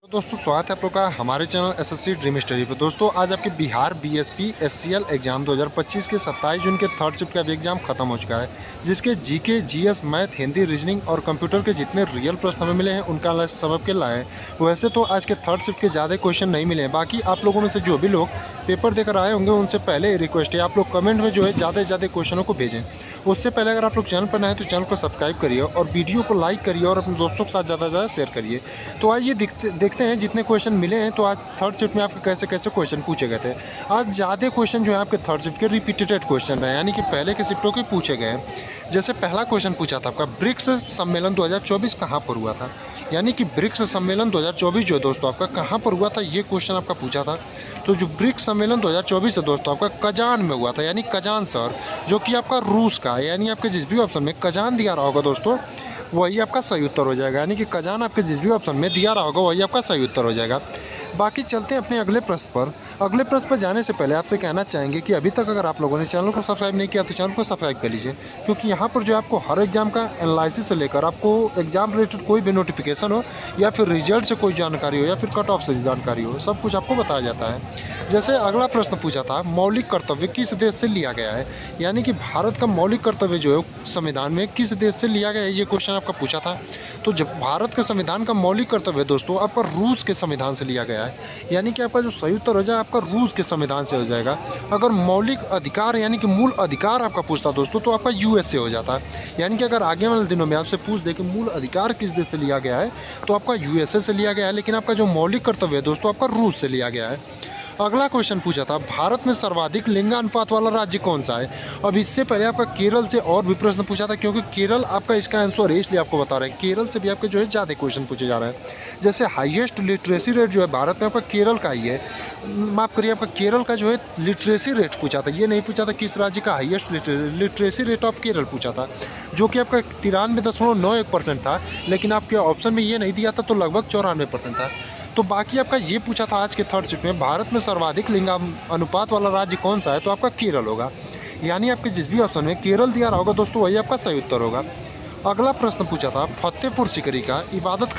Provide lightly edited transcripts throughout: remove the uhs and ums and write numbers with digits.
तो दोस्तों स्वागत है आप लोग का हमारे चैनल एसएससी ड्रीम स्टडी पे। दोस्तों आज आपके बिहार बीएसपी एससीएल एग्जाम 2025 के 27 जून के थर्ड शिफ्ट का भी एग्जाम खत्म हो चुका है, जिसके GK GS math Hindi reasoning और कंप्यूटर के जितने रियल प्रश्न हमें मिले हैं उनका एनालिसिस सब के लाए हैं। वैसे तो आज के थर्ड शिफ्ट के ज़्यादा क्वेश्चन नहीं मिले हैं, बाकी आप लोगों में से जो भी लोग पेपर देकर आए होंगे उनसे पहले रिक्वेस्ट है आप लोग कमेंट में जो है ज़्यादा से ज़्यादा क्वेश्चनों को भेजें। उससे पहले अगर आप लोग चैनल पर नए हैं तो चैनल को सब्सक्राइब करिए और वीडियो को लाइक करिए और अपने दोस्तों के साथ ज़्यादा से ज़्यादा शेयर करिए। तो आइए देखते हैं जितने क्वेश्चन मिले हैं। तो आज थर्ड शिफ्ट में आपके कैसे कैसे क्वेश्चन पूछे गए थे। आज ज़्यादा क्वेश्चन जो है आपके थर्ड शिफ्ट के रिपीटेड क्वेश्चन रहे, यानी कि पहले के शिफ्टों के पूछे गए हैं। जैसे पहला क्वेश्चन पूछा था आपका ब्रिक्स सम्मेलन 2024 कहाँ पर हुआ था, यानी कि ब्रिक्स सम्मेलन 2024 जो है दोस्तों आपका कहाँ पर हुआ था, ये क्वेश्चन आपका पूछा था। तो जो ब्रिक्स सम्मेलन 2024 है दोस्तों आपका कजान में हुआ था, यानी कजान शहर जो कि आपका रूस का है। यानी आपके जिस भी ऑप्शन में कजान दिया रहा होगा दोस्तों वही आपका सही उत्तर हो जाएगा, यानी कि कजान आपके जिस भी ऑप्शन में दिया रहा होगा वही आपका सही उत्तर हो जाएगा। बाकी चलते हैं अपने अगले प्रश्न पर। अगले प्रश्न पर जाने से पहले आपसे कहना चाहेंगे कि अभी तक अगर आप लोगों ने चैनल को सब्सक्राइब नहीं किया तो चैनल को सब्सक्राइब कर लीजिए, क्योंकि यहाँ पर जो आपको हर एग्जाम का एनालिसिस से लेकर आपको एग्जाम रिलेटेड कोई भी नोटिफिकेशन हो या फिर रिजल्ट से कोई जानकारी हो या फिर कट ऑफ से जानकारी हो, सब कुछ आपको बताया जाता है। जैसे अगला प्रश्न पूछा था मौलिक कर्तव्य किस देश से लिया गया है, यानी कि भारत का मौलिक कर्तव्य जो है संविधान में किस देश से लिया गया है, ये क्वेश्चन आपका पूछा था। तो जब भारत के संविधान का मौलिक कर्तव्य दोस्तों आपका रूस के संविधान से लिया गया है, यानी कि आपका जो सही उत्तर हो जाए आपका रूस के संविधान से हो जाएगा। अगर मौलिक अधिकार यानी कि मूल अधिकार आपका पूछता दोस्तों तो आपका यूएस से हो जाता है। यानी कि अगर आगे वाले दिनों में आपसे पूछ दे कि मूल अधिकार किस देश से लिया गया है तो आपका यूएसए से लिया गया है, लेकिन आपका जो मौलिक कर्तव्य है दोस्तों आपका रूस से लिया गया है। अगला क्वेश्चन पूछा था भारत में सर्वाधिक लिंगानुपात वाला राज्य कौन सा है। अब इससे पहले आपका केरल से और भी प्रश्न पूछा था, क्योंकि केरल आपका इसका आंसर है, इसलिए आपको बता रहे हैं केरल से भी आपके जो है ज़्यादा क्वेश्चन पूछे जा रहे हैं। जैसे हाईएस्ट लिटरेसी रेट जो है भारत में आपका केरल का ही है, माफ़ करिए आपका केरल का जो है लिटरेसी रेट पूछा था, ये नहीं पूछा था किस राज्य का highest literacy rate of Kerala पूछा था, जो कि आपका 93.91% था, लेकिन आपके ऑप्शन में ये नहीं दिया था तो लगभग 94% था। तो बाकी आपका ये पूछा था आज के थर्ड शिफ्ट में भारत में सर्वाधिक लिंगानुपात वाला राज्य कौन सा है, तो आपका केरल होगा। यानी आपके जिस भी ऑप्शन में केरल दिया रहा होगा दोस्तों वही आपका सही उत्तर होगा। अगला प्रश्न पूछा था फतेहपुर सीकरी का इबादत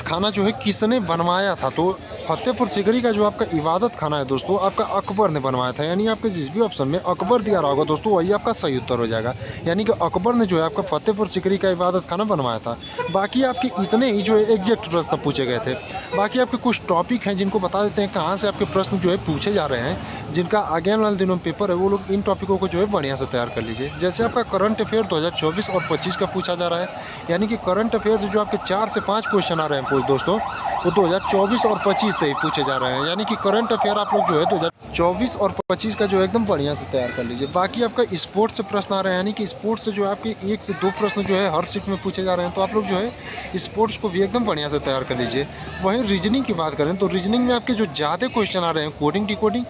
खाना जो है किसने बनवाया था। तो फतेहपुर सीकरी का जो आपका इबादत खाना है दोस्तों आपका अकबर ने बनवाया था, यानी आपके जिस भी ऑप्शन में अकबर दिया रहा होगा दोस्तों वही आपका सही उत्तर हो जाएगा। यानी कि अकबर ने जो है आपका फतेहपुर सीकरी का इबादत खाना बनवाया था। बाकी आपके इतने ही जो है एग्जैक्ट प्रश्न पूछे गए थे। बाकी आपके कुछ टॉपिक हैं जिनको बता देते हैं कहाँ से आपके प्रश्न जो है पूछे जा रहे हैं, जिनका आगे वाले दिनों में पेपर है वो लोग इन टॉपिकों को जो है बढ़िया से तैयार कर लीजिए। जैसे आपका करंट अफेयर 2024 और 25 का पूछा जा रहा है, यानी कि करंट अफेयर से जो आपके 4 से 5 क्वेश्चन आ रहे हैं दोस्तों वो 2024 और 25 से ही पूछे जा रहे हैं। यानी कि करंट अफेयर आप लोग जो है 2024 और 25 का जो है एकदम बढ़िया से तैयार कर लीजिए। बाकी आपका स्पोर्ट्स से प्रश्न आ रहे हैं, यानी कि स्पोर्ट्स से जो है आपके 1 से 2 प्रश्न जो है हर शिफ्ट में पूछे जा रहे हैं, तो आप लोग जो है स्पोर्ट्स को भी एकदम बढ़िया से तैयार कर लीजिए। वहीं रीजनिंग की बात करें तो रीजनिंग में आपके जो ज़्यादा क्वेश्चन आ रहे हैं coding decoding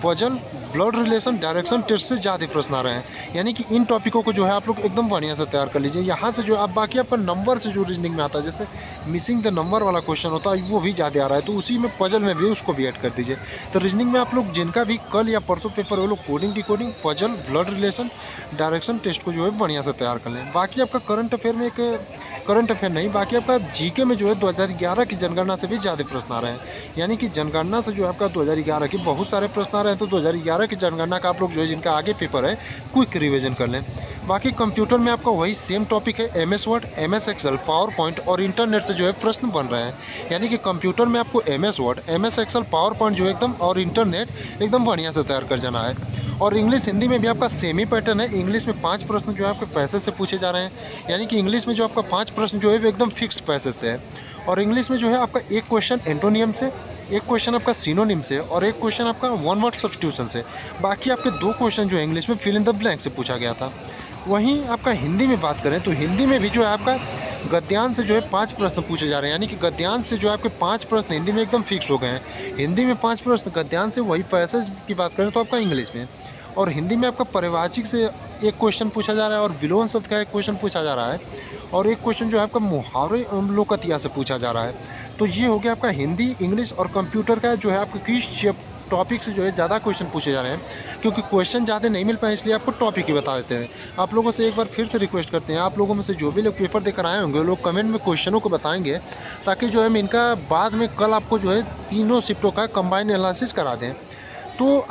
puzzle blood relation direction test से ज़्यादा प्रश्न आ रहे हैं, यानी कि इन टॉपिकों को जो है आप लोग एकदम बढ़िया से तैयार कर लीजिए। यहाँ से जो आप बाकी आपका नंबर से जो रीजनिंग में आता है जैसे मिसिंग द नंबर वाला क्वेश्चन होता है वो भी ज़्यादा आ रहा है, तो उसी में पजल में भी उसको भी ऐड कर दीजिए। तो रीजनिंग में आप लोग जिनका भी कल या परसों पेपर वो लोग coding decoding puzzle blood relation direction test को जो है बढ़िया से तैयार कर लें। बाकी आपका करंट अफेयर में करंट अफेयर नहीं, बाकी आपका जीके में जो है 2011 की जनगणना से भी ज़्यादा प्रश्न आ रहे हैं, यानी कि जनगणना से जो आपका 2011 की बहुत सारे प्रश्न आ रहे हैं। तो 2011 की जनगणना का आप लोग जो है जिनका आगे पेपर है क्विक रिवीजन कर लें। बाकी कंप्यूटर में आपका वही सेम टॉपिक है MS Word MS Excel PowerPoint और इंटरनेट से जो है प्रश्न बन रहे हैं, यानी कि कंप्यूटर में आपको MS Word MS Excel PowerPoint जो एकदम और इंटरनेट एकदम बढ़िया से तैयार कर जाना है। और इंग्लिश हिंदी में भी आपका सेम ही पैटर्न है। इंग्लिश में 5 प्रश्न जो है आपके पैसे से पूछे जा रहे हैं, यानी कि इंग्लिश में जो आपका 5 प्रश्न जो है वो एकदम फिक्स पैसे से है। और इंग्लिश में जो है आपका एक क्वेश्चन एंटोनियम से, एक क्वेश्चन आपका सिनोनिम से और एक क्वेश्चन आपका वन वर्ड सब्स्टिट्यूशन से। बाकी आपके 2 क्वेश्चन जो है इंग्लिश में फिल इन द ब्लैंक से पूछा गया था। वहीं आपका हिंदी में बात करें तो हिंदी में भी जो है आपका गद्यांश से जो है 5 प्रश्न पूछे जा रहे हैं, यानी कि गद्यांश से जो है आपके 5 प्रश्न हिंदी में एकदम फिक्स हो गए हैं। हिंदी में 5 प्रश्न गद्यांश से, वही पैसेज की बात करें तो आपका इंग्लिश में। और हिंदी में आपका परिभाषिक से एक क्वेश्चन पूछा जा रहा है और विलोम शब्द का एक क्वेश्चन पूछा जा रहा है और एक क्वेश्चन जो है आपका मुहावरे लोकतिया से पूछा जा रहा है। तो ये हो गया आपका हिंदी इंग्लिश और कंप्यूटर का जो है आपका टॉपिक से जो है ज़्यादा क्वेश्चन पूछे जा रहे हैं, क्योंकि क्वेश्चन ज़्यादा नहीं मिल पाए इसलिए आपको टॉपिक ही बता देते हैं। आप लोगों से एक बार फिर से रिक्वेस्ट करते हैं, आप लोगों में से जो भी लोग पेपर देकर आए होंगे वो लोग कमेंट में क्वेश्चनों को बताएंगे, ताकि जो है हम इनका बाद में कल आपको जो है तीनों शिफ्टों का कंबाइन एनालिसिस करा दें। तो आप